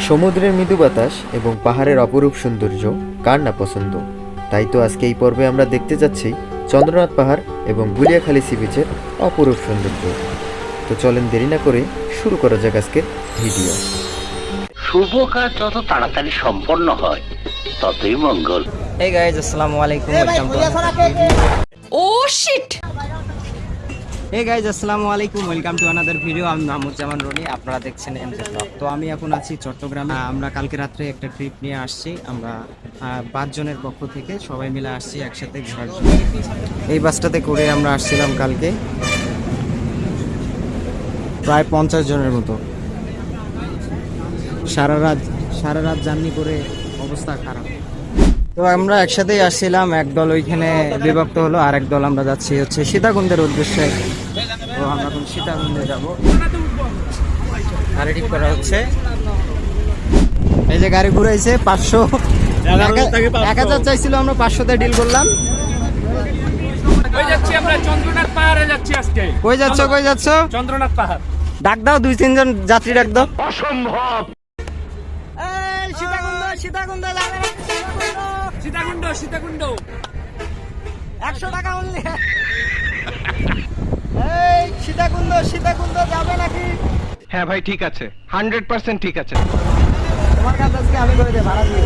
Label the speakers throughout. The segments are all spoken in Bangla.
Speaker 1: সমুদ্রের মৃদু বাতাস এবং পাহাড়ের অপরূপ সৌন্দর্য কার না পছন্দ। তাই তো আজকে এই পর্বে আমরা দেখতে যাচ্ছি চন্দ্রনাথ পাহাড় এবং গুলিয়াখালী সি বিচের অপরূপ সৌন্দর্য। তো চলেন দেরি না করে শুরু করা যাক আজকের ভিডিও।
Speaker 2: শুভ কাজ যত তাড়াতাড়ি সম্পন্ন হয় ততই মঙ্গল।
Speaker 3: Hey guys, assalamu alaikum. Welcome to
Speaker 4: Oh shit!
Speaker 3: Hey guys, assalamu alaikum. Welcome to another video. আমি মাহমুদজামান রনি, আপনারা দেখছেন এমজে ব্লগ। তো আমি এখন আছি চট্টগ্রামে। আমরা কালকে রাত্রে একটা ট্রিপ নিয়ে আসছি। আমরা 5 জনের পক্ষ থেকে সবাই মিলে আসছি একসাথে ঘোরার জন্য। এই বাসটাতে করে আমরা আসছিলাম কালকে প্রায় 50 জনের মতো। সারা রাত জার্নি করে অবস্থা খারাপ। তো আমরা একসাথেই আসছিলাম, একদল ওইখানে বিভক্ত হলো, আর একদল আমরা যাচ্ছি হচ্ছে সীতাকুণ্ডের উদ্দেশ্যে। তো আমরা এখন সীতাকুণ্ডে যাবো, গাড়ি ঠিক করা হচ্ছে। এই যে গাড়ি ঘুরাইছে 500, 1000 চাইছিল, আমরা 500-তে ডিল করলাম।
Speaker 5: কই যাচ্ছি আমরা? চন্দ্রনাথ পাহাড়ে যাচ্ছি আজকে।
Speaker 3: কই যাচ্ছ?
Speaker 5: চন্দ্রনাথ পাহাড়।
Speaker 3: ডাক দাও, 2-3 জন যাত্রী ডাক দাও।
Speaker 2: অসম্ভব।
Speaker 3: এই সীতাকুণ্ড যাবে না?
Speaker 5: সীতাকুণ্ড
Speaker 3: 100 টাকা অনলি। এই সীতাকুণ্ড যাবে নাকি?
Speaker 6: হ্যাঁ ভাই, ঠিক আছে, 100% ঠিক আছে।
Speaker 3: তোমার কাছে আজকে আমি করে দেব ভাড়া দিয়ে।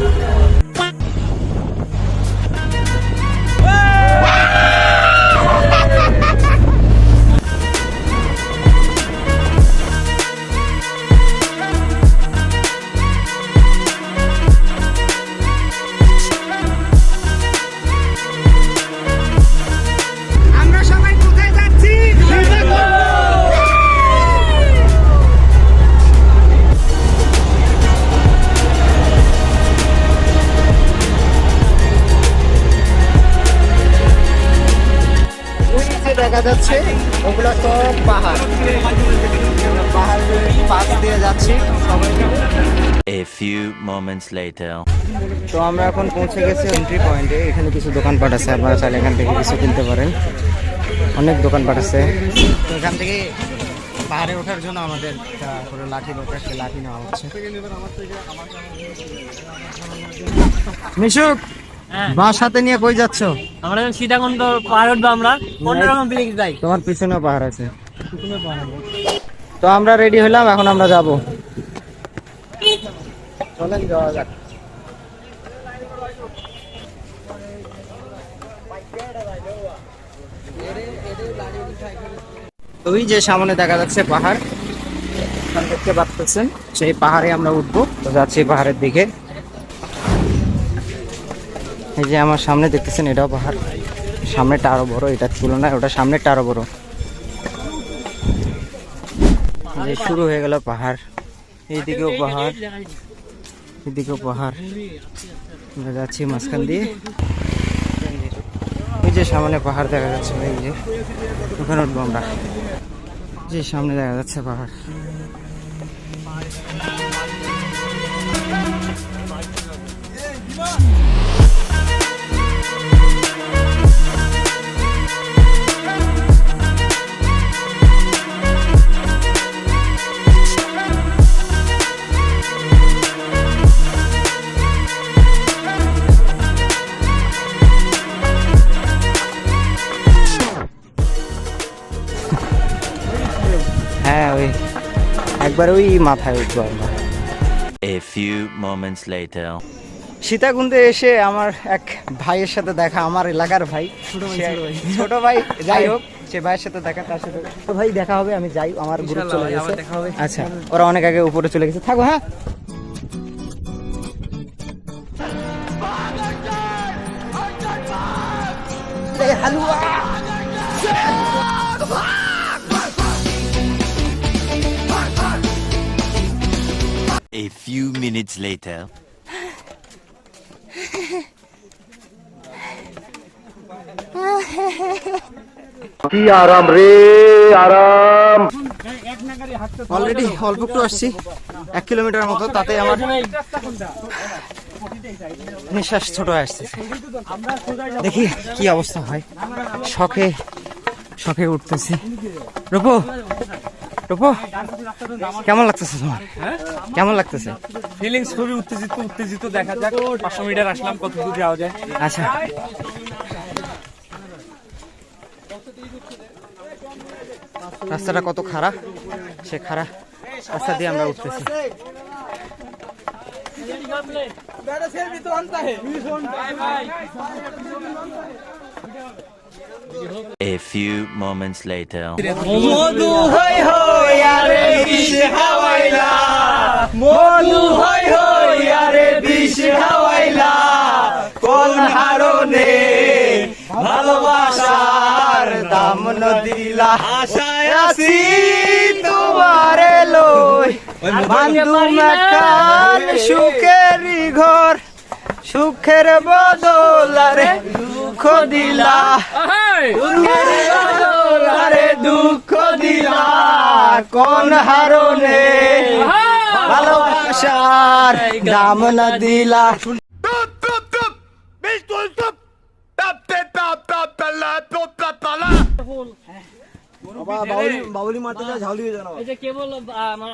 Speaker 3: দেখা যাচ্ছে ওগুলো সব পাহাড়ের পাশ দিয়ে যাচ্ছি সবাই।
Speaker 7: A few moments later.
Speaker 3: তো আমরা এখন পৌঁছে গেছি এন্ট্রি পয়েন্টে। এখানে কিছু দোকানপাট আছে, আপনারা চাইলে এখান থেকে কিছু কিনতে পারেন। অনেক দোকানপাট আছে। তো এখান থেকে পাহাড়ে ওঠার জন্য আমাদের একটা লাঠি দরকার, সে লাঠি নেওয়া হচ্ছে। মিশুক, বাস সাথে নিয়ে কই যাচ্ছ?
Speaker 5: আমরা সীতাকুণ্ড পাহাড় উঠবো। আমরা অন্যরকম ব্রিজ যাই।
Speaker 3: তোমার পিছনেও পাহাড় আছে। তো আমরা রেডি হলাম, এখন আমরা যাব। চলেন যাওয়া যাক। ওই যে সামনে দেখা যাচ্ছে পাহাড়, দেখতে পাচ্ছেন, সেই পাহাড়ে আমরা উঠবো। তো যাচ্ছি পাহাড়ের দিকে। এই যে আমার সামনে দেখতেছেন, এটাও পাহাড়। সামনেটা আরো বড়, এটার তুলনায় ওটা সামনেটা আরো বড়। যে শুরু হয়ে গেল পাহাড়, এইদিকেও পাহাড়, এদিকেও পাহাড়। আমরা যাচ্ছি মাঝখান দিয়ে। ওই যে সামনে পাহাড় দেখা যাচ্ছে, এই যে ওখানে উঠবো আমরা। যে সামনে দেখা যাচ্ছে পাহাড়। হ্যাঁ, ওই একবার ওই মাথায় উঠবো আমরা।
Speaker 7: A few moments later.
Speaker 3: সীতাকুণ্ডে এসে আমার এক ভাইয়ের সাথে দেখা, আমার এলাকার ভাই, ছোট ভাই, যাই হোক, সে ভাইয়ের সাথে দেখা, তার সাথে তো ভাই দেখা হবে। আমি যাই, আমার গ্রুপ চলে গেছে। আচ্ছা, ওরা অনেক আগে উপরে চলে গেছে, থাকো। হ্যাঁ, হালুয়া।
Speaker 7: A few minutes later.
Speaker 2: কি আরাম রে, আরাম।
Speaker 3: অলরেডি অল্প একটু আসছি, 1 কিলোমিটার মতো, তাতে আমার নিঃশ্বাস ছোট হয়ে আসছে। দেখি কি অবস্থা হয়। শখে উঠতেছি। রূপো, টুপু কেমন লাগতেছে তোমার? কেমন লাগতেছে?
Speaker 5: ফিলিংস খুবই উত্তেজিত দেখা যাক 500 মিটার আসলাম কত দূর যাওয়া যায়।
Speaker 3: আচ্ছা রাস্তাটা কত খারাপ, সে খারাপ রাস্তা দিয়ে আমরা উঠতেছি।
Speaker 7: A few moments later.
Speaker 3: মধু হই হই আরে বিষ হাওয়াইলা, মধু হই হই আরে বিষ হাওয়াইলা, কোন হারনে ভালোবাসার দাম নদিলা, আশায় আছি তোমারে লই বান্ধু মাখান সুখেরই ঘর, সুখের বদলারে দুঃখ দিলা, সুখের বদলারে দুঃখ দিলা, কোন হারনে ভালোবাসার দাম না দিলা।
Speaker 8: এই যে কেবল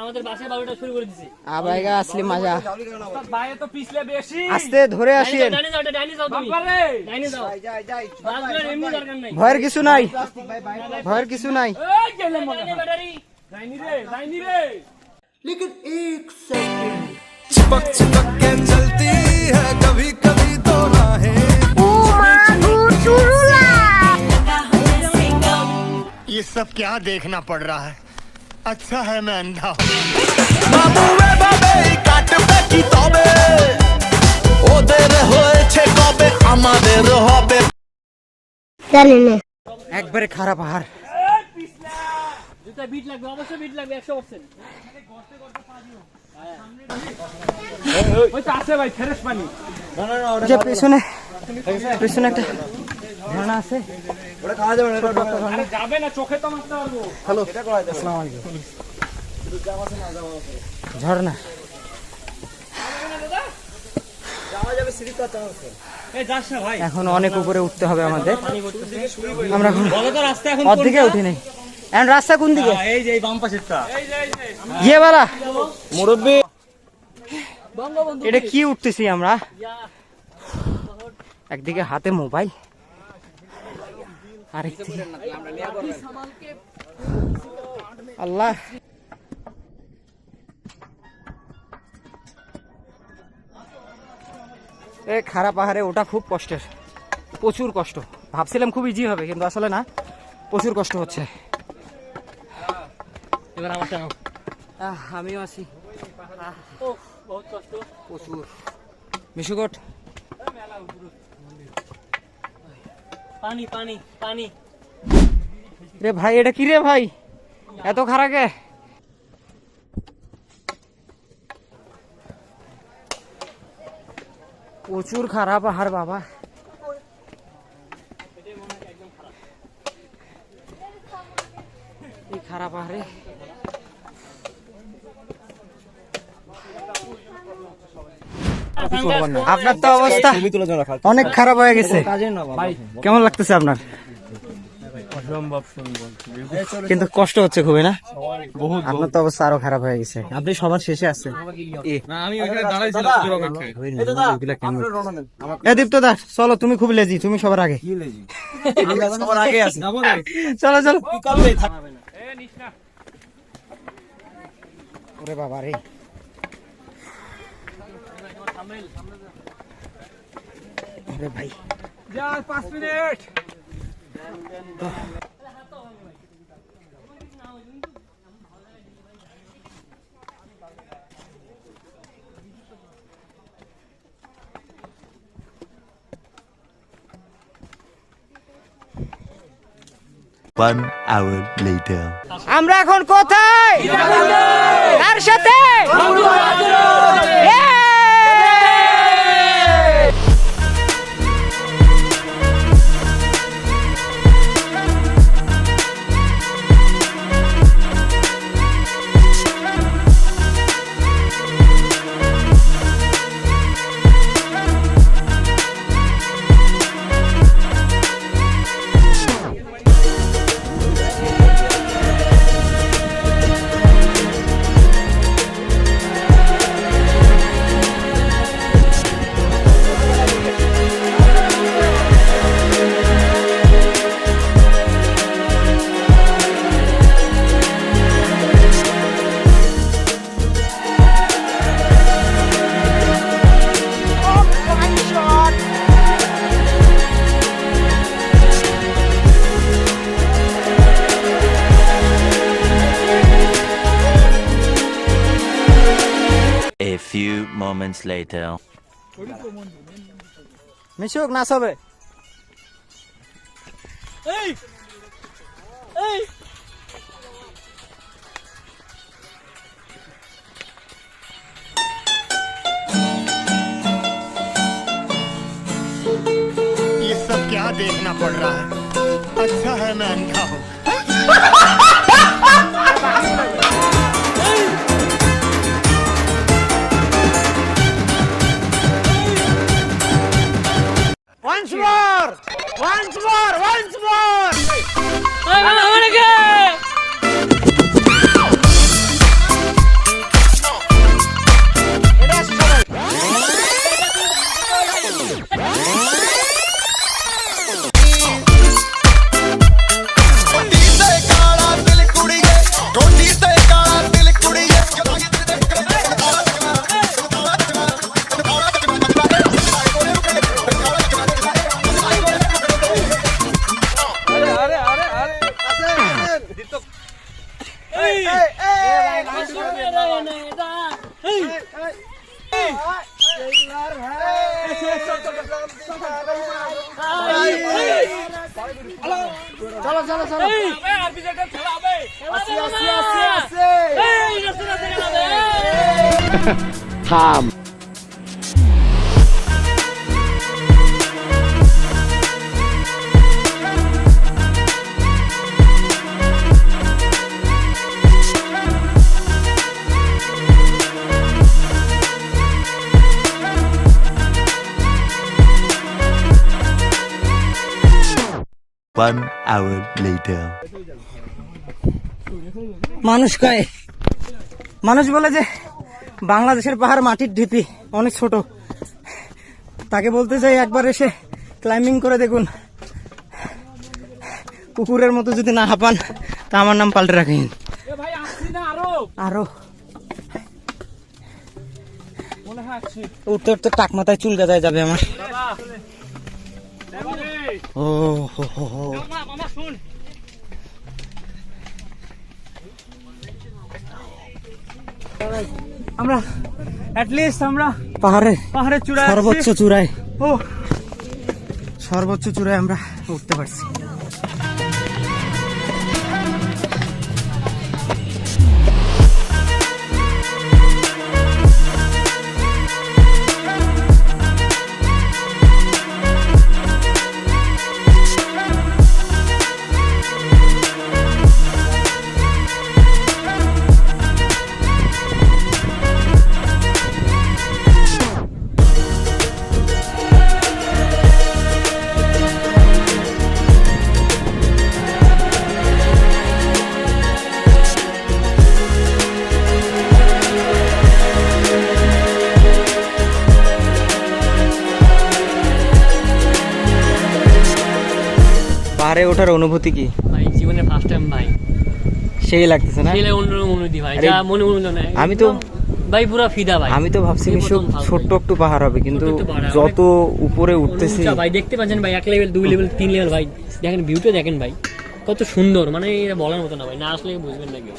Speaker 8: আমাদের বাসায় বাবুটা শুরু করে দিছি।
Speaker 3: আবাইগা আসলি মজা,
Speaker 5: বাইরে তো পিছলে বেশি।
Speaker 3: আস্তে ধরে আসিয়েন,
Speaker 8: ডাইনি যাও তুমি, ডাইনি যাও। বাসগুলোর এমনি দরকার নাই।
Speaker 3: ভয়ের কিছু নাই, ভয়ের কিছু নাই।
Speaker 5: এই গেলাম মনে হয়।
Speaker 8: ব্যাটারি
Speaker 5: ডাইনি রে
Speaker 9: चिपक चिपक के चलती है कभी कभी तो राहें।
Speaker 10: ये सब क्या देखना पड़ रहा है? अच्छा है मैं अंधा हूँ।
Speaker 9: বাবুয়ে বাবে কাটবে কি তবে, ওদের হয়েছে কবে আমাদের হবে।
Speaker 3: একবারে খারাপ পাহাড়।
Speaker 8: জুতা বিট লাগবে, অবশ্যই বিট লাগবে 100%।
Speaker 5: ওই তো আছে ভাই ফ্রেশ পানি।
Speaker 3: যে পেছনে পেছনে একটা ঝর্ণা আছে,
Speaker 5: আরে যাবে না, চোখে তো মারতে পারবো।
Speaker 3: আসসালামু আলাইকুম। ঝর্ণা এখন অনেক উপরে উঠতে হবে আমাদের, আমরা এখন অর্ধেকে উঠি নাই। এখন রাস্তা কোন দিকে?
Speaker 5: এই যে এই বাম পাশেরটা।
Speaker 3: ইয়ে বালা মুরব্বি, এটা কি উঠতেছি আমরা? একদিকে হাতে মোবাইল, আরেকদিকে আল্লাহ। এই খারাপ পাহাড়ে ওটা খুব কষ্টের, প্রচুর কষ্ট। ভাবছিলাম খুব ইজি হবে, কিন্তু আসলে না, প্রচুর কষ্ট হচ্ছে।
Speaker 8: এবার আমারটা নাও।
Speaker 3: আমিও আছি,
Speaker 8: বহুত কষ্ট।
Speaker 3: প্রচুর। মিশুকট
Speaker 8: পানি পানি পানি।
Speaker 3: রে ভাই, এটা কি রে ভাই, এত খারাপ কে? প্রচুর খারাপ পাহাড় বাবা। এই খারাপ পাহাড়ে আপনার তো অবস্থা অনেক খারাপ হয়ে গেছে, কেমন লাগতেছে আপনার? কিন্তু কষ্ট হচ্ছে খুবই না? আপনার তো অবস্থা আরো খারাপ হয়ে গেছে, আপনি সবার শেষে আছেন।
Speaker 5: আমি ওইখানে দাঁড়াইছিলাম তোর অপেক্ষায়।
Speaker 3: দীপ্ত দাস, চলো, তুমি খুব লেজি, তুমি সবার আগে। চলো চলো। ওরে বাবা রে, ওরে ভাই,
Speaker 5: যা 5 মিনিট।
Speaker 7: One hour later.
Speaker 3: আমরা এখন কোথায়? কার সাথে?
Speaker 7: A few moments later.
Speaker 3: মিশুক নাচ হবে।
Speaker 8: এই এই
Speaker 10: ये सब क्या देखना पड़ रहा है? अच्छा है मैं अंधा हूँ।
Speaker 8: আমাকে
Speaker 7: One hour later.
Speaker 3: মানুষ কয়, মানুষ বলে যে বাংলাদেশের পাহাড় মাটির ঢিপি, অনেক ছোট। তাকে বলতে চাই একবার এসে ক্লাইম্বিং করে দেখুন। কুকুরের মতো যদি না হাঁপান তা আমার নাম পাল্টে রাখেন।
Speaker 5: ভাই আসছি না আরো
Speaker 3: আরো
Speaker 5: মনে হয় আসছি
Speaker 3: উঠতে উঠতে টাক মাথায় চুল গাজায় যাবে আমার। ও হো হো হো।
Speaker 8: মামা শুন
Speaker 5: আমরা অ্যাটলিস্ট আমরা
Speaker 3: পাহাড়ের
Speaker 5: চূড়ায়
Speaker 3: সর্বোচ্চ চূড়ায়,
Speaker 5: ও
Speaker 3: সর্বোচ্চ চূড়ায় আমরা উঠতে পারছি। পাহাড়ে ওঠার অনুভূতি কি?
Speaker 8: ভাই জীবনে ফার্স্ট টাইম ভাই,
Speaker 3: সেই লাগতেছে না?
Speaker 8: ছেলে অন্যরকম অনুভূতি ভাই,
Speaker 3: আরে,
Speaker 8: যা মনে মনে নাই।
Speaker 3: আমি তো
Speaker 8: ভাই পুরা ফিদা ভাই।
Speaker 3: আমি তো ভাবছি
Speaker 8: এই
Speaker 3: মিশুক
Speaker 8: প্রথম ভাব
Speaker 3: ছোট্ট
Speaker 8: ভাই।
Speaker 3: একটু পাহাড় হবে, কিন্তু
Speaker 8: ছোট্ট একটু পাহাড়,
Speaker 3: যত উপরে উঠতেছি
Speaker 8: উঁচা ভাই, দেখতে পাচ্ছেন ভাই, 1 লেভেল 2 লেভেল 3 লেভেল ভাই, দেখেন ভিউটা দেখেন ভাই কত সুন্দর, মানে এটা বলার মতো না ভাই, না আসলে বুঝবেন না কেউ।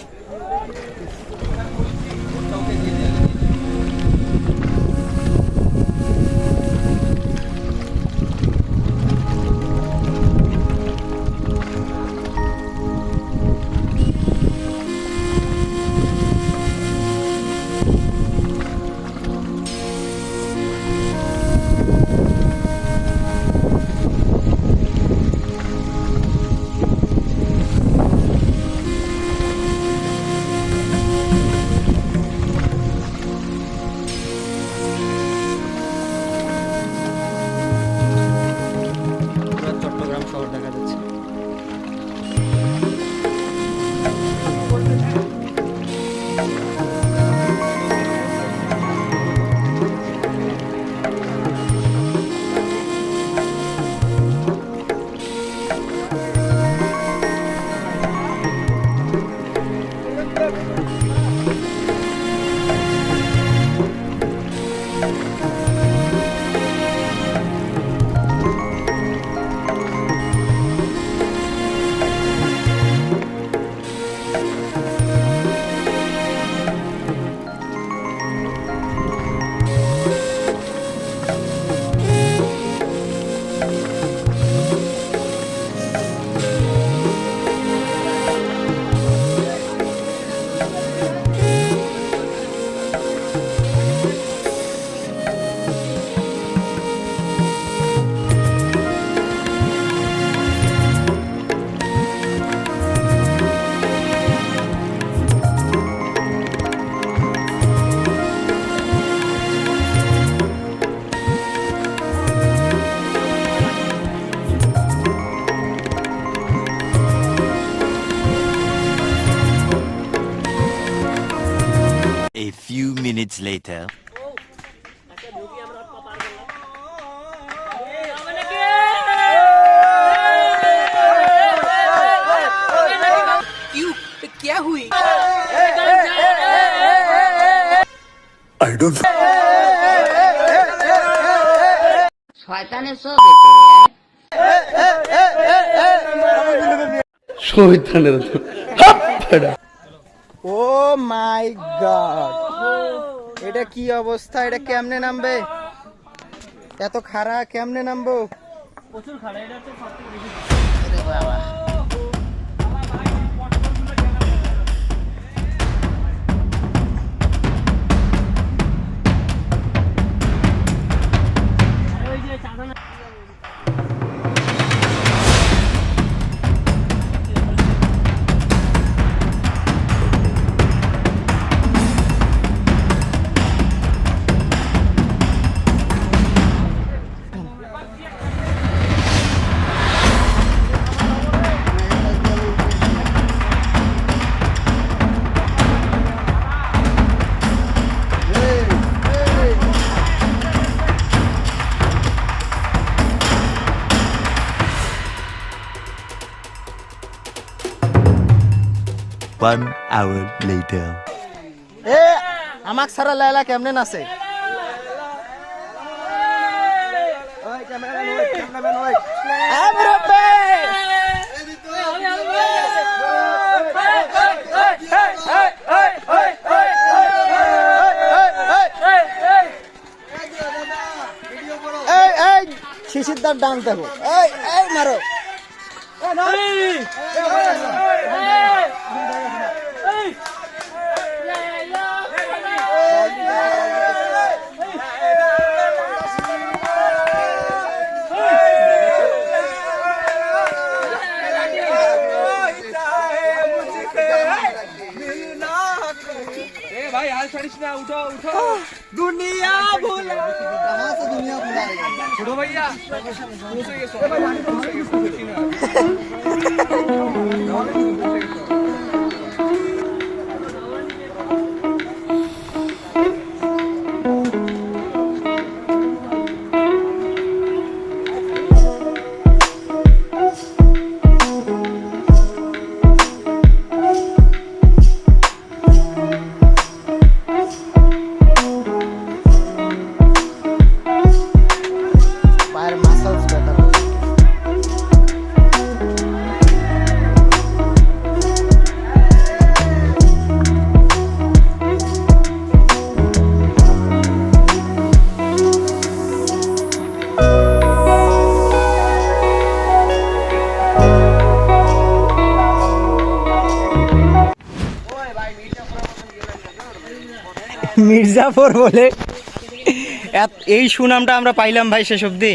Speaker 7: A few minutes later.
Speaker 4: क्या हुई
Speaker 2: শয়তানের সব
Speaker 3: ও মাই গড, এটা কি অবস্থা? এটা কেমনে নামবে? এত খাড়া কেমনে নামবো?
Speaker 8: প্রচুর খারাপ, এটা হচ্ছে সবথেকে বেশি। ওই যে চাঁদা না
Speaker 7: One hour later.
Speaker 3: এ আমাক সারা লাইলা কেমনে নাচে? ওই ক্যামেরাম্যান, ওই ক্যামেরাম্যান, ওই এ মুরব্বি! এই এই শিশিরদার ডান্স দেখো, এই এই মারো।
Speaker 5: ভাই হাল ছাড়িস না, উঠো উঠো। দুনিয়া ভুলা ছোট ভাইয়া পৌঁছে গেছো।
Speaker 3: পায়ের মাসলস ব্যথা করে। মির্জাপুর বলে এই সুনামটা আমরা পাইলাম ভাই শেষ অব্দি।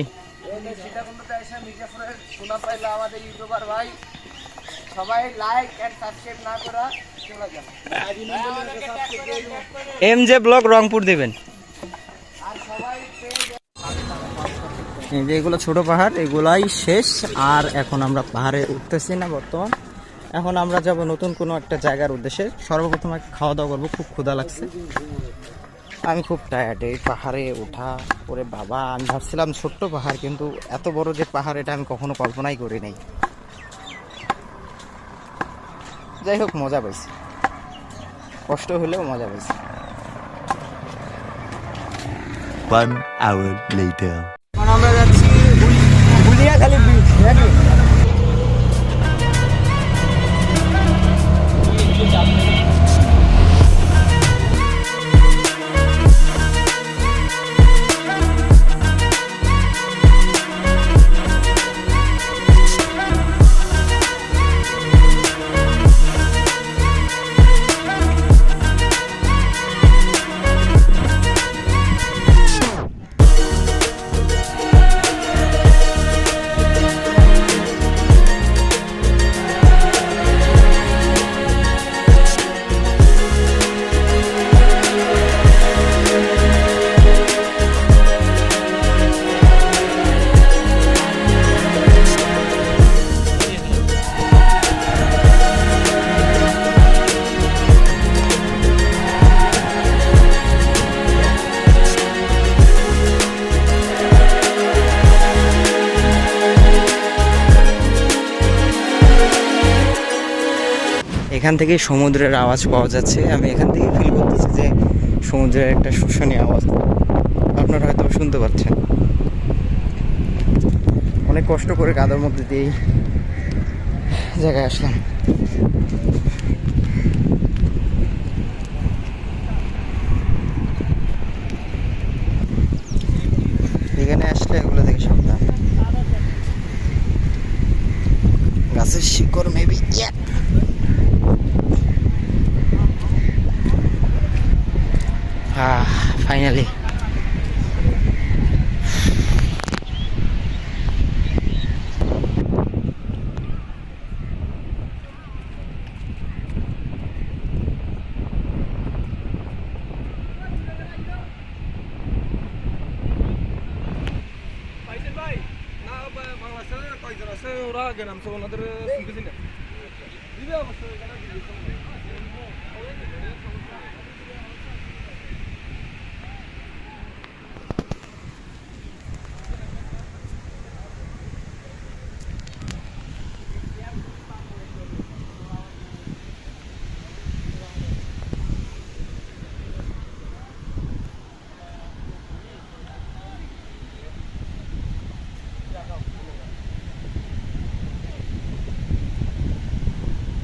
Speaker 3: MJ ব্লগ রংপুর দিবেন। এই যে এগুলো ছোট পাহাড়, এগুলাই শেষ। আর এখন আমরা পাহাড়ে উঠতেছি না বর্তমান। এখন আমরা যাব নতুন কোনো একটা জায়গার উদ্দেশ্যে। সর্বপ্রথম খাওয়া দাওয়া করবো, খুব ক্ষুধা লাগছে। আমি খুব টায়ার্ড এই পাহাড়ে ওঠা। ওরে বাবা, আমি ভাবছিলাম ছোট্ট পাহাড়, কিন্তু এত বড় যে পাহাড় এটা আমি কখনো কল্পনাই করি নাই। যাই হোক, মজা পাইছি, কষ্ট হলেও মজা পাইছি।
Speaker 7: 1 hour later.
Speaker 3: এখন আমরা যাচ্ছি গুলিয়াখালী বিচ। এখান থেকে সমুদ্রের আওয়াজ পাওয়া যাচ্ছে। আমি এখান থেকে ফিল করতেছি যে সমুদ্রের একটা শুষ্কানি আওয়াজ আপনারা হয়তো শুনতে পাচ্ছেন। অনেক কষ্ট করে কাদার মধ্যে দিয়ে এই জায়গায় আসলাম। এখানে আসলে এগুলো থেকে সাবধান, গাছের শিকড় মেবি। ফাইনালি
Speaker 6: ভাই না বাংলাদেশের কয়জন আছে ওরা আগে নামছে ওনাদের শুনতেছি না দিবে অবশ্যই এখানে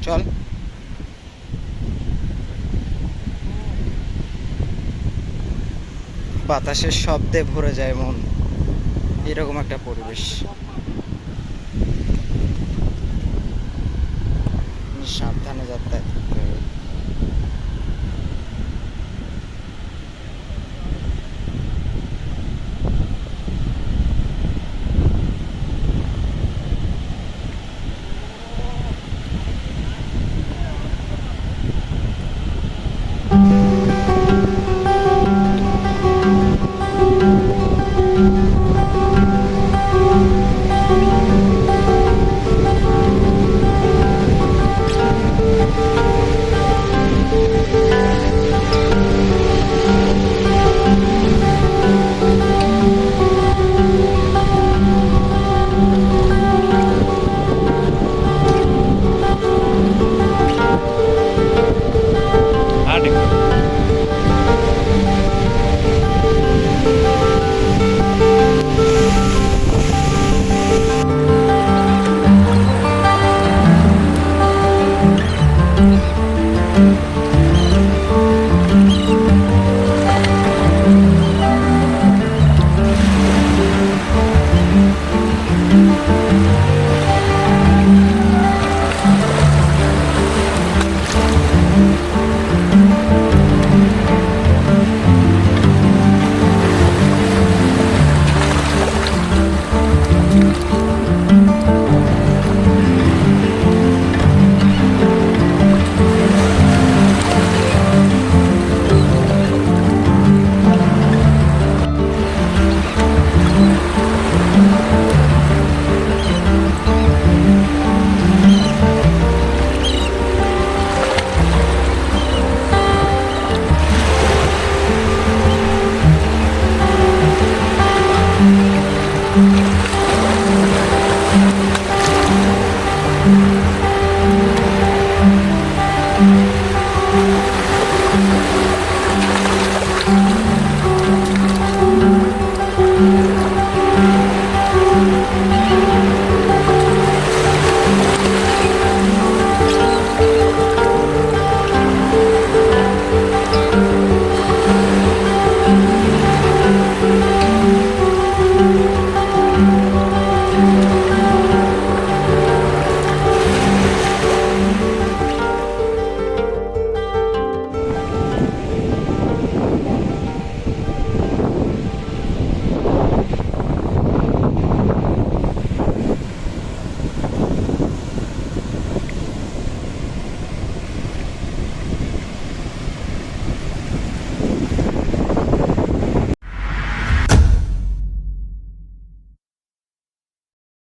Speaker 3: চল। বাতাসের শব্দে ভরে যায় মন, এরকম একটা পরিবেশ। সাবধানে যাতায়াত।